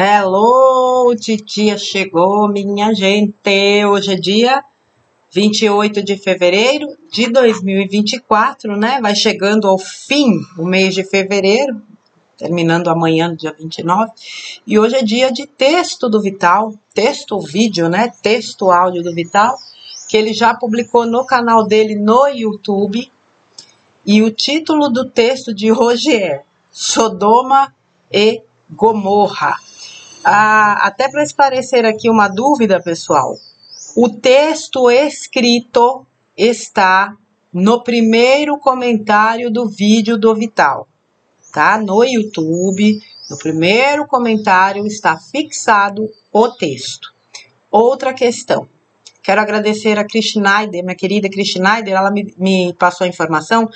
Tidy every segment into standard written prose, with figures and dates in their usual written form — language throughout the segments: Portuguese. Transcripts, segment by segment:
Hello, titia chegou, minha gente. Hoje é dia 28 de fevereiro de 2024, né? Vai chegando ao fim o mês de fevereiro, terminando amanhã, dia 29. E hoje é dia de texto do Vital, texto ou vídeo, né? Texto áudio do Vital, que ele já publicou no canal dele no YouTube. E o título do texto de hoje é Sodoma e Gomorra. Até para esclarecer aqui uma dúvida, pessoal, o texto escrito está no primeiro comentário do vídeo do Vital, tá? No YouTube, no primeiro comentário está fixado o texto. Outra questão, quero agradecer a Cris Schneider, minha querida Cris Schneider, ela me passou a informação.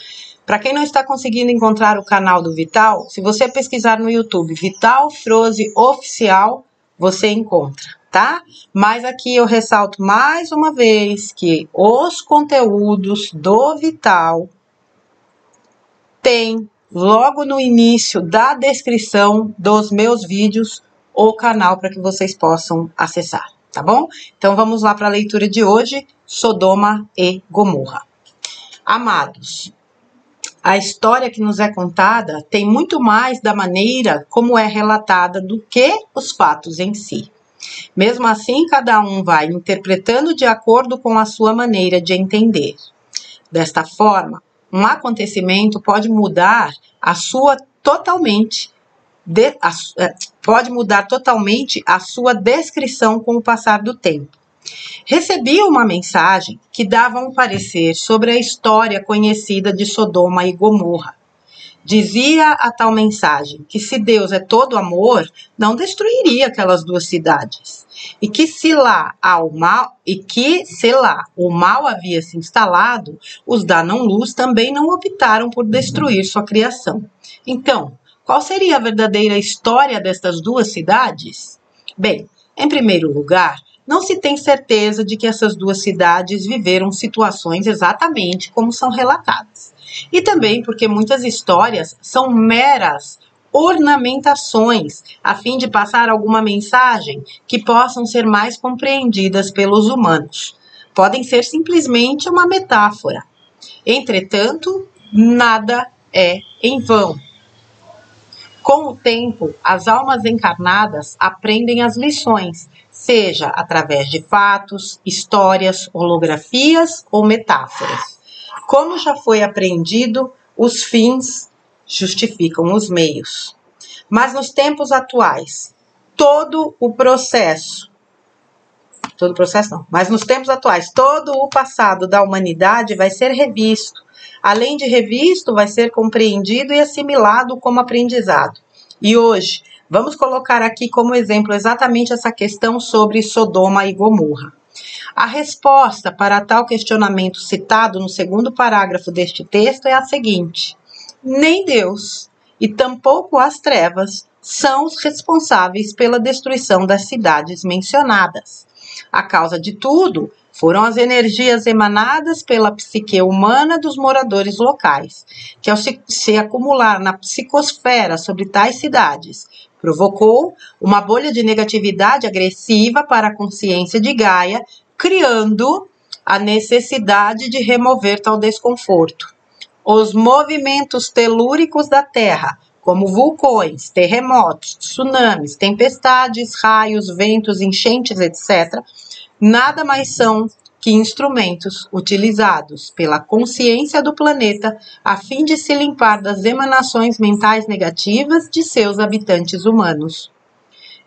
Para quem não está conseguindo encontrar o canal do Vital, se você pesquisar no YouTube Vital Froze Oficial, você encontra, tá? Mas aqui eu ressalto mais uma vez que os conteúdos do Vital tem logo no início da descrição dos meus vídeos o canal para que vocês possam acessar, tá bom? Então vamos lá para a leitura de hoje, Sodoma e Gomorra. Amados, a história que nos é contada tem muito mais da maneira como é relatada do que os fatos em si. Mesmo assim, cada um vai interpretando de acordo com a sua maneira de entender. Desta forma, um acontecimento pode mudar totalmente a sua descrição com o passar do tempo. Recebi uma mensagem que dava um parecer sobre a história conhecida de Sodoma e Gomorra. Dizia a tal mensagem que se Deus é todo amor, não destruiria aquelas duas cidades. E que se lá o mal havia se instalado, os da não-luz também não optaram por destruir sua criação. Então, qual seria a verdadeira história destas duas cidades? Bem, em primeiro lugar, não se tem certeza de que essas duas cidades viveram situações exatamente como são relatadas. E também porque muitas histórias são meras ornamentações, a fim de passar alguma mensagem que possam ser mais compreendidas pelos humanos. Podem ser simplesmente uma metáfora. Entretanto, nada é em vão. Com o tempo, as almas encarnadas aprendem as lições, seja através de fatos, histórias, holografias ou metáforas. Como já foi aprendido, os fins justificam os meios. Mas nos tempos atuais, todo o passado da humanidade vai ser revisto. Além de revisto, vai ser compreendido e assimilado como aprendizado. E hoje, vamos colocar aqui como exemplo exatamente essa questão sobre Sodoma e Gomorra. A resposta para tal questionamento citado no segundo parágrafo deste texto é a seguinte: nem Deus e tampouco as trevas são os responsáveis pela destruição das cidades mencionadas. A causa de tudo foram as energias emanadas pela psique humana dos moradores locais, que ao se acumular na psicosfera sobre tais cidades, provocou uma bolha de negatividade agressiva para a consciência de Gaia, criando a necessidade de remover tal desconforto. Os movimentos telúricos da Terra, como vulcões, terremotos, tsunamis, tempestades, raios, ventos, enchentes, etc., nada mais são que instrumentos utilizados pela consciência do planeta a fim de se limpar das emanações mentais negativas de seus habitantes humanos.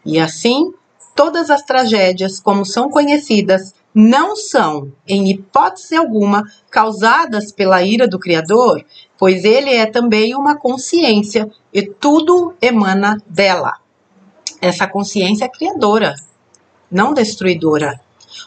E assim, todas as tragédias, como são conhecidas, não são, em hipótese alguma, causadas pela ira do Criador, pois ele é também uma consciência e tudo emana dela. Essa consciência é criadora, não destruidora.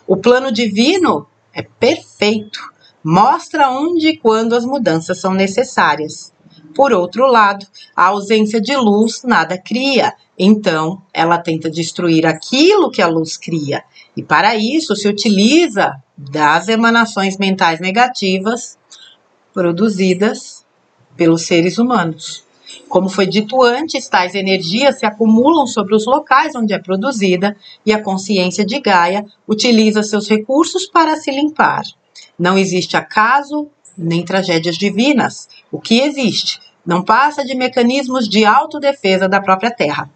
O plano divino é perfeito, mostra onde e quando as mudanças são necessárias. Por outro lado, a ausência de luz nada cria, então ela tenta destruir aquilo que a luz cria. E para isso se utiliza das emanações mentais negativas produzidas pelos seres humanos. Como foi dito antes, tais energias se acumulam sobre os locais onde é produzida e a consciência de Gaia utiliza seus recursos para se limpar. Não existe acaso nem tragédias divinas. O que existe não passa de mecanismos de autodefesa da própria Terra.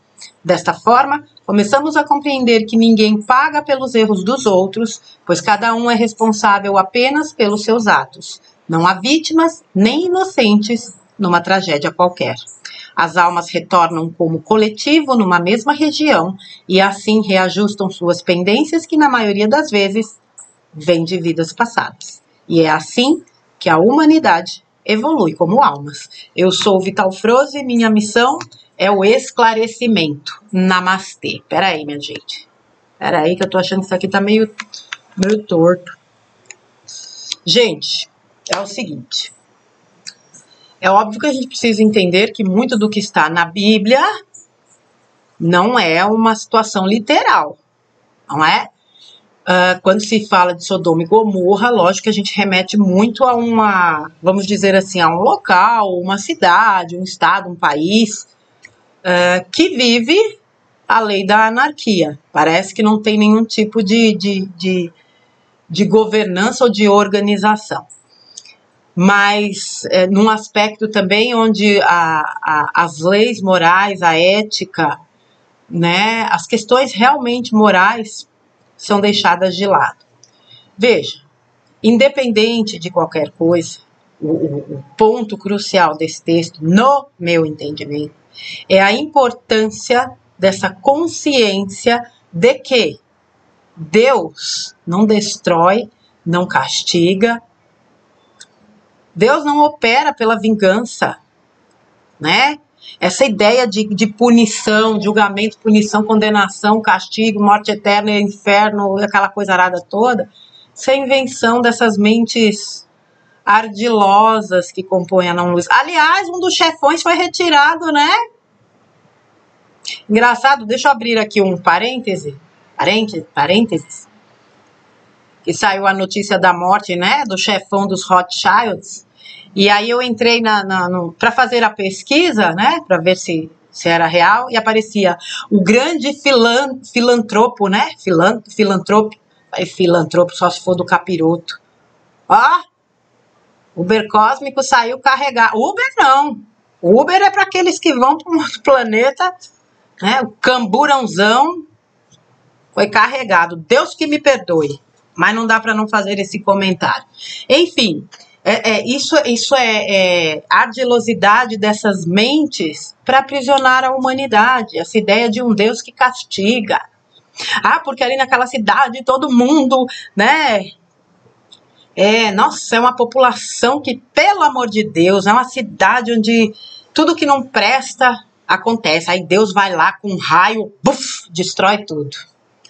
Desta forma, começamos a compreender que ninguém paga pelos erros dos outros, pois cada um é responsável apenas pelos seus atos. Não há vítimas nem inocentes numa tragédia qualquer. As almas retornam como coletivo numa mesma região e assim reajustam suas pendências que, na maioria das vezes, vêm de vidas passadas. E é assim que a humanidade evolui como almas. Eu sou Vital Froze e minha missão é o esclarecimento. Namastê. Peraí, minha gente. Peraí que eu tô achando que isso aqui tá meio torto. Gente, é o seguinte. É óbvio que a gente precisa entender que muito do que está na Bíblia não é uma situação literal, não é? Quando se fala de Sodoma e Gomorra, lógico que a gente remete muito a uma, vamos dizer assim, a um local, uma cidade, um estado, um país que vive a lei da anarquia. Parece que não tem nenhum tipo de governança ou de organização. Mas num aspecto também onde as leis morais, a ética, né, as questões realmente morais são deixadas de lado. Veja, independente de qualquer coisa, o ponto crucial desse texto, no meu entendimento, é a importância dessa consciência de que Deus não destrói, não castiga, Deus não opera pela vingança, né? Essa ideia de punição, julgamento, punição, condenação, castigo, morte eterna, inferno, aquela coisa arada toda, isso é invenção dessas mentes ardilosas que compõem a não-luz. Aliás, um dos chefões foi retirado, né? Engraçado, deixa eu abrir aqui um parênteses, que saiu a notícia da morte, né, do chefão dos Rothschilds, e aí eu entrei para fazer a pesquisa, né, para ver se era real, e aparecia o grande filantropo, né, filantropo só se for do capiroto. Ó, Uber cósmico saiu carregado. Uber não, Uber é para aqueles que vão para um outro planeta, né, o camburãozão foi carregado, Deus que me perdoe. Mas não dá para não fazer esse comentário. Enfim, isso é ardilosidade dessas mentes para aprisionar a humanidade. Essa ideia de um Deus que castiga. Porque ali naquela cidade todo mundo, né? Nossa, é uma população que, pelo amor de Deus, é uma cidade onde tudo que não presta acontece. Aí Deus vai lá com um raio, buf, destrói tudo.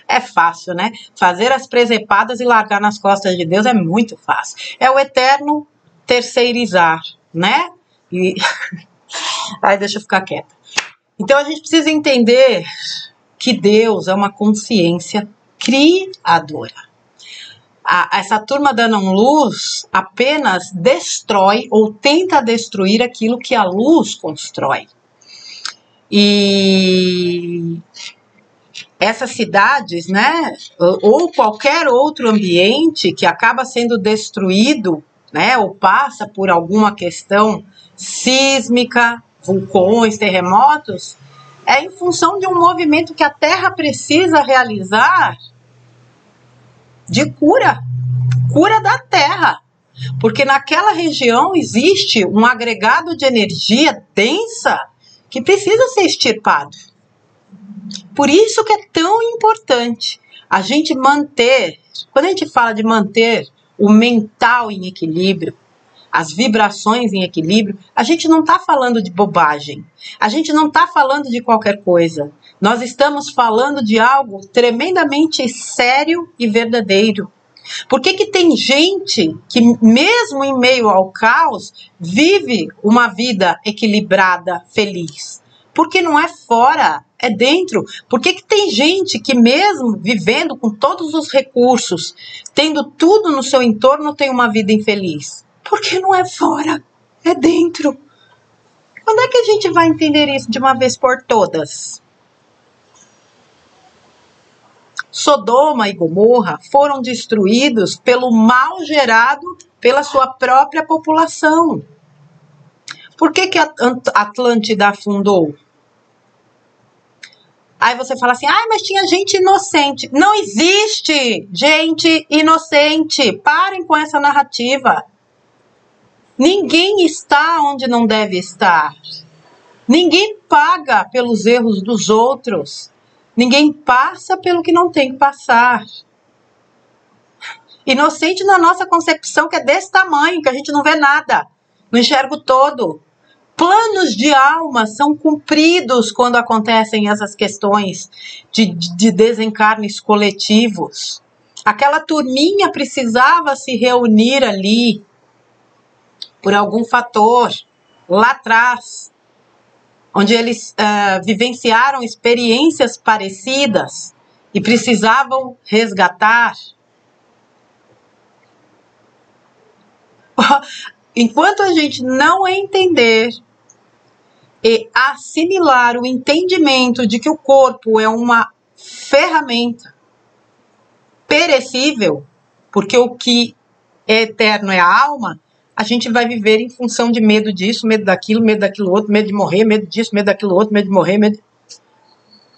É fácil, né? Fazer as presepadas e largar nas costas de Deus é muito fácil. É o eterno terceirizar, né? Ai, deixa eu ficar quieta. Então a gente precisa entender que Deus é uma consciência criadora. Essa turma da não-luz apenas destrói ou tenta destruir aquilo que a luz constrói. E essas cidades, né, ou qualquer outro ambiente que acaba sendo destruído, né, ou passa por alguma questão sísmica, vulcões, terremotos, é em função de um movimento que a Terra precisa realizar de cura da Terra, porque naquela região existe um agregado de energia densa que precisa ser extirpado. Por isso que é tão importante a gente manter, quando a gente fala de manter o mental em equilíbrio, as vibrações em equilíbrio, a gente não está falando de bobagem, a gente não está falando de qualquer coisa. Nós estamos falando de algo tremendamente sério e verdadeiro. Por que tem gente que, mesmo em meio ao caos, vive uma vida equilibrada, feliz? Porque não é fora, é dentro. Por que tem gente que, mesmo vivendo com todos os recursos, tendo tudo no seu entorno, tem uma vida infeliz? Porque não é fora, é dentro. Quando é que a gente vai entender isso de uma vez por todas? Sodoma e Gomorra foram destruídos pelo mal gerado pela sua própria população. Por que a Atlântida afundou? Aí você fala assim, mas tinha gente inocente. Não existe gente inocente. Parem com essa narrativa. Ninguém está onde não deve estar. Ninguém paga pelos erros dos outros. Ninguém passa pelo que não tem que passar. Inocente na nossa concepção, que é desse tamanho, que a gente não vê nada, não enxerga o todo. Planos de alma são cumpridos quando acontecem essas questões de desencarnes coletivos. Aquela turminha precisava se reunir ali por algum fator lá atrás, onde eles vivenciaram experiências parecidas e precisavam resgatar. Enquanto a gente não entender e assimilar o entendimento de que o corpo é uma ferramenta perecível, porque o que é eterno é a alma, a gente vai viver em função de medo disso, medo daquilo outro, medo de morrer, medo disso, medo daquilo outro, medo de morrer,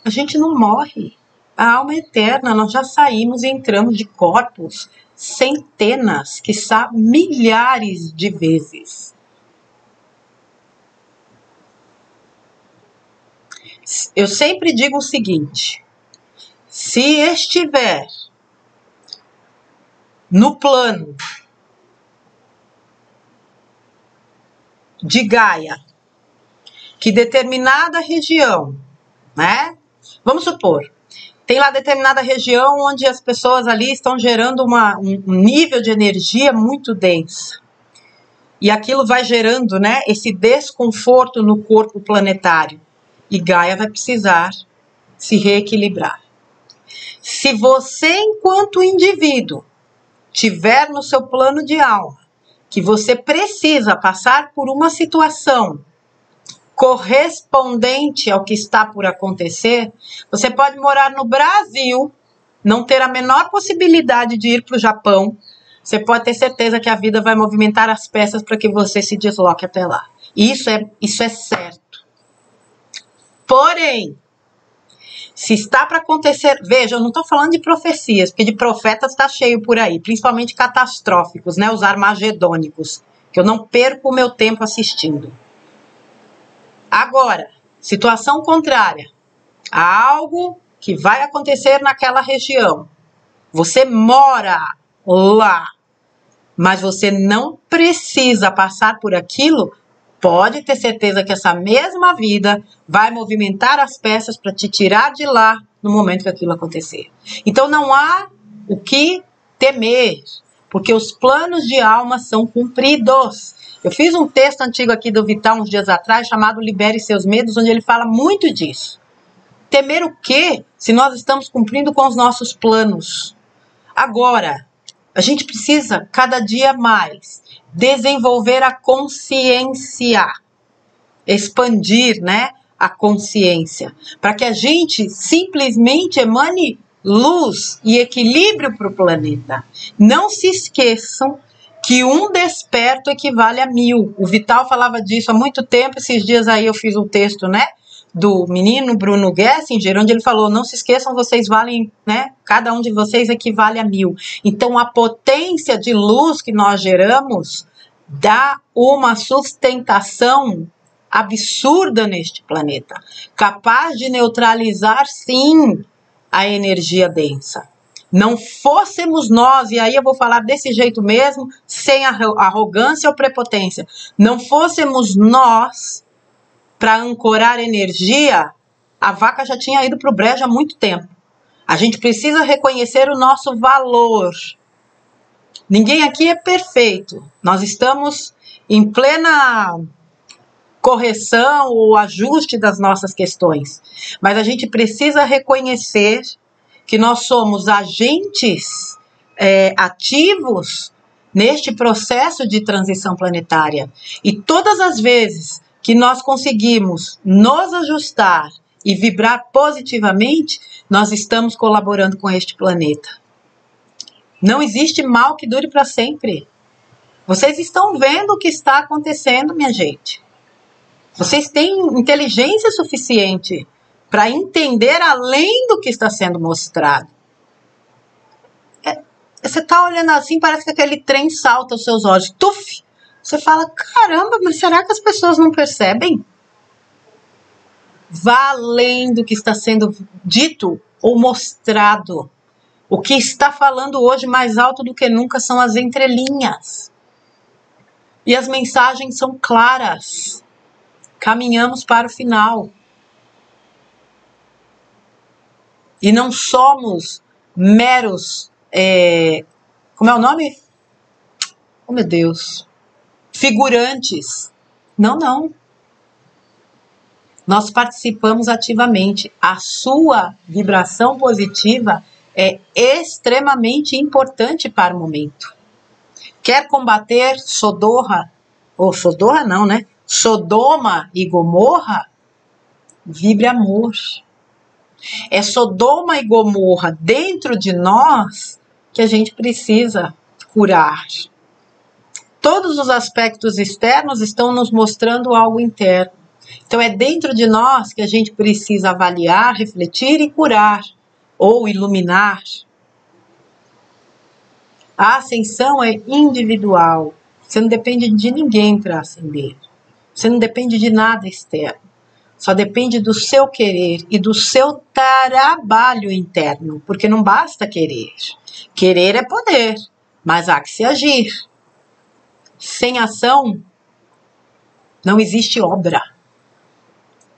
A gente não morre. A alma é eterna, nós já saímos e entramos de corpos centenas, quiçá milhares de vezes. Eu sempre digo o seguinte, se estiver no plano de Gaia, que determinada região, né? Vamos supor, tem lá determinada região onde as pessoas ali estão gerando um nível de energia muito densa. E aquilo vai gerando, né, esse desconforto no corpo planetário. E Gaia vai precisar se reequilibrar. Se você, enquanto indivíduo, tiver no seu plano de alma, que você precisa passar por uma situação correspondente ao que está por acontecer, você pode morar no Brasil, não ter a menor possibilidade de ir para o Japão, você pode ter certeza que a vida vai movimentar as peças para que você se desloque até lá. Isso é certo. Porém, se está para acontecer... Veja, eu não estou falando de profecias, porque de profetas está cheio por aí, principalmente catastróficos, né, os armagedônicos, que eu não perco o meu tempo assistindo. Agora, situação contrária, há algo que vai acontecer naquela região. Você mora lá, mas você não precisa passar por aquilo, pode ter certeza que essa mesma vida vai movimentar as peças para te tirar de lá no momento que aquilo acontecer. Então não há o que temer, porque os planos de alma são cumpridos. Eu fiz um texto antigo aqui do Vital uns dias atrás, chamado Libere Seus Medos, onde ele fala muito disso. Temer o quê, se nós estamos cumprindo com os nossos planos? Agora, a gente precisa, cada dia mais, desenvolver a consciência, expandir, né, a consciência, para que a gente simplesmente emane luz e equilíbrio para o planeta. Não se esqueçam que um desperto equivale a 1000. O Vital falava disso há muito tempo. Esses dias aí eu fiz um texto, né, do menino Bruno Gessinger, onde ele falou, não se esqueçam, vocês valem, né, cada um de vocês equivale a 1000. Então a potência de luz que nós geramos dá uma sustentação absurda neste planeta, capaz de neutralizar, sim, a energia densa. Não fôssemos nós, e aí eu vou falar desse jeito mesmo, sem arrogância ou prepotência, não fôssemos nós para ancorar energia, a vaca já tinha ido para o brejo há muito tempo. A gente precisa reconhecer o nosso valor. Ninguém aqui é perfeito. Nós estamos em plena correção ou ajuste das nossas questões. Mas a gente precisa reconhecer que nós somos agentes ativos neste processo de transição planetária. E todas as vezes que nós conseguimos nos ajustar e vibrar positivamente, nós estamos colaborando com este planeta. Não existe mal que dure para sempre. Vocês estão vendo o que está acontecendo, minha gente. Vocês têm inteligência suficiente para entender além do que está sendo mostrado. Você está olhando assim, parece que aquele trem salta aos seus olhos. Tuf! Você fala, caramba, mas será que as pessoas não percebem? Vá além do que está sendo dito ou mostrado. O que está falando hoje mais alto do que nunca são as entrelinhas. E as mensagens são claras. Caminhamos para o final. E não somos meros... como é o nome? Oh, meu Deus. Figurantes. Não, não. Nós participamos ativamente. A sua vibração positiva é extremamente importante para o momento. Quer combater Sodoma, ou Sodoma não, né? Sodoma e Gomorra? Vibre amor. É Sodoma e Gomorra dentro de nós que a gente precisa curar. Todos os aspectos externos estão nos mostrando algo interno. Então é dentro de nós que a gente precisa avaliar, refletir e curar, ou iluminar. A ascensão é individual. Você não depende de ninguém para ascender. Você não depende de nada externo. Só depende do seu querer e do seu trabalho interno. Porque não basta querer. Querer é poder, mas há que se agir. Sem ação, não existe obra.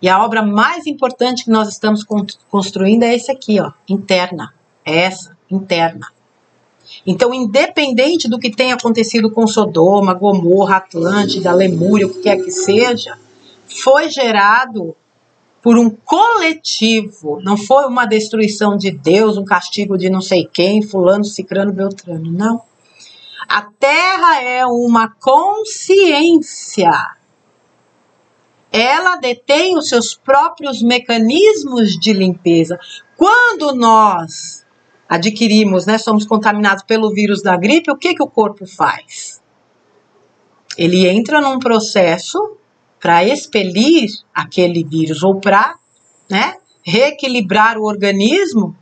E a obra mais importante que nós estamos construindo é esse aqui, ó, interna. É essa, interna. Então, independente do que tenha acontecido com Sodoma, Gomorra, Atlântida, Lemúria, o que quer que seja, foi gerado por um coletivo. Não foi uma destruição de Deus, um castigo de não sei quem, fulano, cicrano, beltrano. Não. A Terra é uma consciência. Ela detém os seus próprios mecanismos de limpeza. Quando nós adquirimos, né, somos contaminados pelo vírus da gripe, o que o corpo faz? Ele entra num processo para expelir aquele vírus ou para, né, reequilibrar o organismo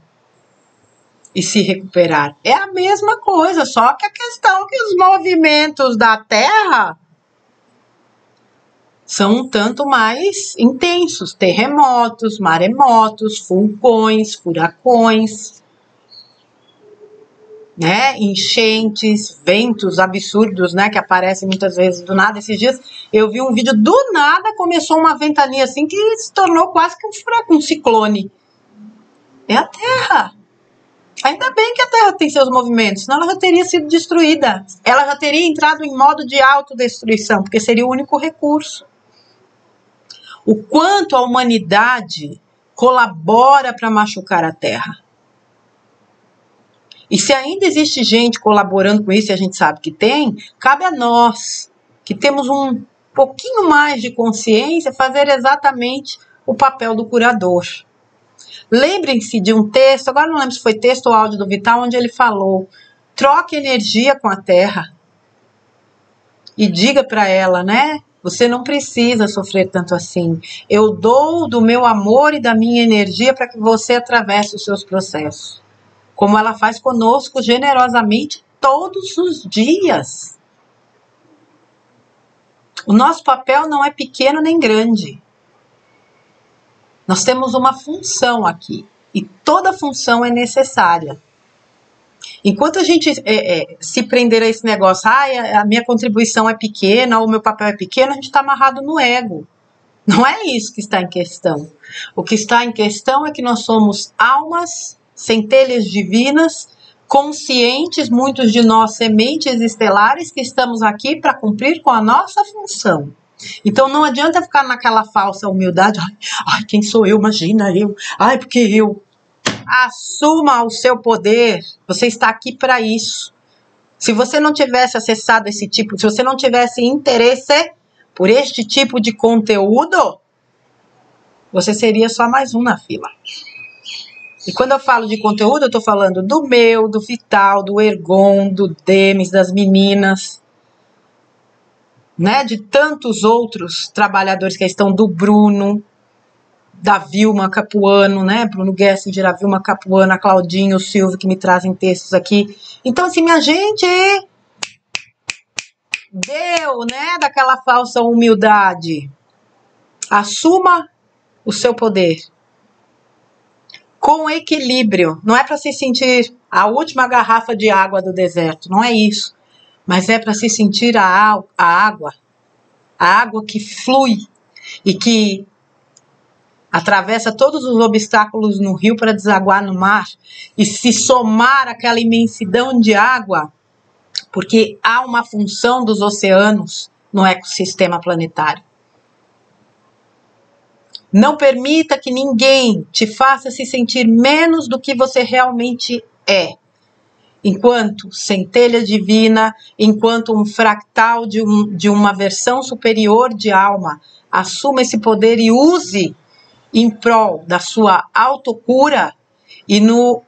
e se recuperar. É a mesma coisa, só que a questão é que os movimentos da Terra são um tanto mais intensos. Terremotos, maremotos, vulcões, furacões, né? Enchentes, ventos absurdos, né? Que aparecem muitas vezes do nada. Esses dias eu vi um vídeo, do nada começou uma ventania assim que se tornou quase que um furacão, um ciclone. É a Terra. Ainda bem que a Terra tem seus movimentos, senão ela já teria sido destruída. Ela já teria entrado em modo de autodestruição, porque seria o único recurso. O quanto a humanidade colabora para machucar a Terra. E se ainda existe gente colaborando com isso, e a gente sabe que tem, cabe a nós, que temos um pouquinho mais de consciência, fazer exatamente o papel do curador. Lembrem-se de um texto, agora não lembro se foi texto ou áudio do Vital, onde ele falou, troque energia com a Terra. E diga para ela, né? Você não precisa sofrer tanto assim. Eu dou do meu amor e da minha energia para que você atravesse os seus processos. Como ela faz conosco generosamente todos os dias. O nosso papel não é pequeno nem grande. Nós temos uma função aqui. E toda função é necessária. Enquanto a gente se prender a esse negócio, a minha contribuição é pequena, ou o meu papel é pequeno, a gente está amarrado no ego. Não é isso que está em questão. O que está em questão é que nós somos almas, centelhas divinas, conscientes, muitos de nós sementes estelares, que estamos aqui para cumprir com a nossa função. Então não adianta ficar naquela falsa humildade, ai, quem sou eu? Imagina eu, ai, porque eu. Assuma o seu poder, você está aqui para isso. Se você não tivesse acessado esse tipo, se você não tivesse interesse, por este tipo de conteúdo, você seria só mais um na fila. E quando eu falo de conteúdo, eu estou falando do meu, do Vital, do Ergon, do Demis, das meninas, né? De tantos outros trabalhadores que estão, do Bruno, da Vilma Capuano, né? Bruno Gessinger, a Vilma Capuano, a Claudinho, o Silvio, que me trazem textos aqui. Então, assim, minha gente, deu, né? Daquela falsa humildade. Assuma o seu poder. Com equilíbrio. Não é para se sentir a última garrafa de água do deserto. Não é isso. Mas é para se sentir a água. A água que flui e que atravessa todos os obstáculos no rio para desaguar no mar e se somar àquela imensidão de água, porque há uma função dos oceanos no ecossistema planetário. Não permita que ninguém te faça se sentir menos do que você realmente é. Enquanto centelha divina, enquanto um fractal de uma versão superior de alma, assuma esse poder e use em prol da sua autocura e no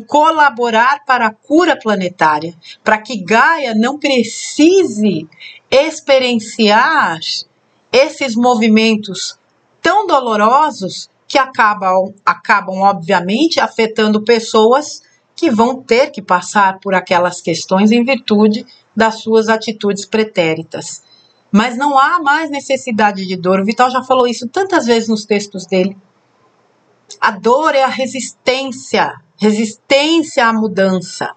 colaborar para a cura planetária, para que Gaia não precise experienciar esses movimentos tão dolorosos que acabam obviamente afetando pessoas que vão ter que passar por aquelas questões em virtude das suas atitudes pretéritas. Mas não há mais necessidade de dor. O Vital já falou isso tantas vezes nos textos dele. A dor é a resistência à mudança.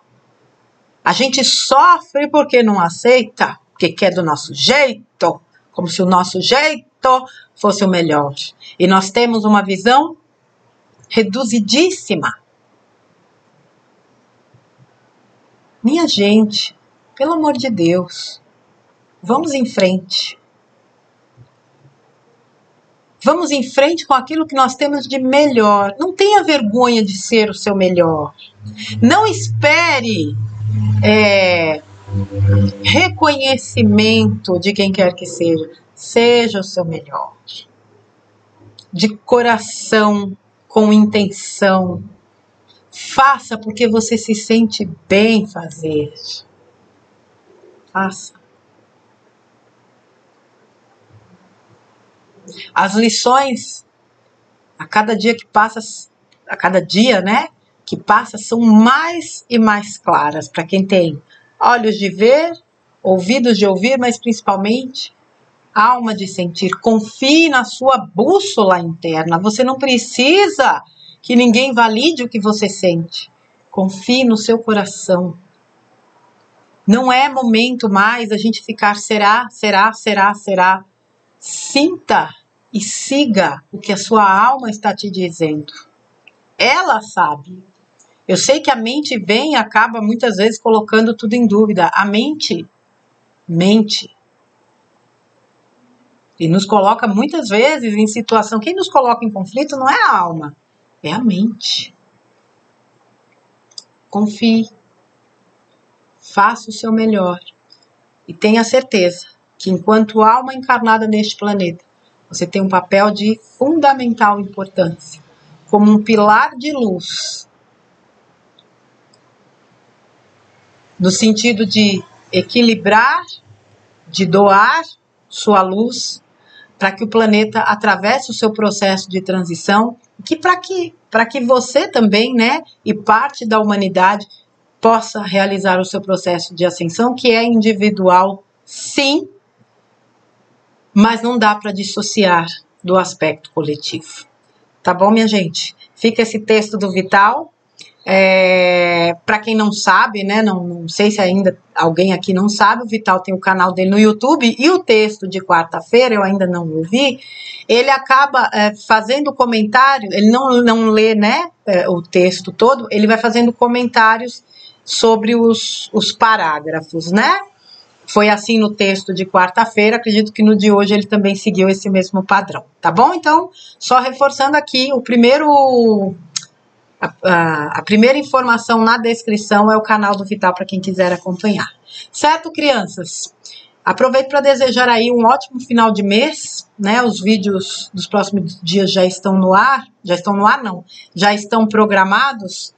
A gente sofre porque não aceita, porque quer do nosso jeito, como se o nosso jeito fosse o melhor. E nós temos uma visão reduzidíssima. Minha gente, pelo amor de Deus, vamos em frente. Vamos em frente com aquilo que nós temos de melhor. Não tenha vergonha de ser o seu melhor. Não espere reconhecimento de quem quer que seja. Seja o seu melhor. De coração, com intenção. Faça porque você se sente bem fazer. Faça. As lições, a cada dia, né, que passa, são mais e mais claras para quem tem olhos de ver, ouvidos de ouvir, mas principalmente alma de sentir. Confie na sua bússola interna. Você não precisa que ninguém valide o que você sente. Confie no seu coração. Não é momento mais a gente ficar será. Sinta e siga o que a sua alma está te dizendo. Ela sabe. Eu sei que a mente vem e acaba muitas vezes colocando tudo em dúvida. A mente mente. E nos coloca muitas vezes em situação. Quem nos coloca em conflito não é a alma, é a mente. Confie. Faça o seu melhor. E tenha certeza que enquanto alma encarnada neste planeta, você tem um papel de fundamental importância, como um pilar de luz, no sentido de equilibrar, de doar sua luz, para que o planeta atravesse o seu processo de transição, para que você também, né, e parte da humanidade, possa realizar o seu processo de ascensão, que é individual, sim, mas não dá para dissociar do aspecto coletivo. Tá bom, minha gente? Fica esse texto do Vital. Para quem não sabe, né, não sei se ainda alguém aqui não sabe, o Vital tem o canal dele no YouTube e o texto de quarta-feira, eu ainda não ouvi, ele acaba fazendo comentário, ele não lê, né, o texto todo, ele vai fazendo comentários sobre os parágrafos, né? Foi assim no texto de quarta-feira, acredito que no de hoje ele também seguiu esse mesmo padrão, tá bom? Então, só reforçando aqui, a primeira informação na descrição é o canal do Vital para quem quiser acompanhar. Certo, crianças? Aproveito para desejar aí um ótimo final de mês, né? Os vídeos dos próximos dias já estão no ar, já estão programados.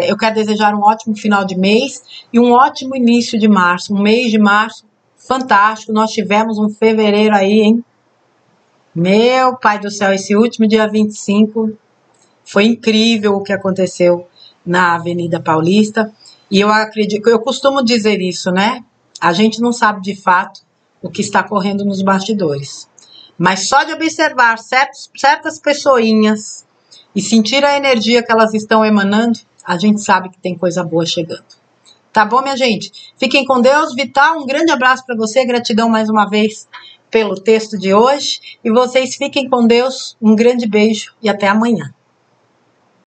Eu quero desejar um ótimo final de mês e um ótimo início de março, um mês de março fantástico. Nós tivemos um fevereiro aí, hein? Meu pai do céu, esse último dia 25 foi incrível o que aconteceu na Avenida Paulista. E eu acredito, eu costumo dizer isso, né? A gente não sabe de fato o que está correndo nos bastidores. Mas só de observar certas pessoinhas e sentir a energia que elas estão emanando, a gente sabe que tem coisa boa chegando. Tá bom, minha gente? Fiquem com Deus. Vital, um grande abraço para você. Gratidão mais uma vez pelo texto de hoje. E vocês fiquem com Deus. Um grande beijo e até amanhã.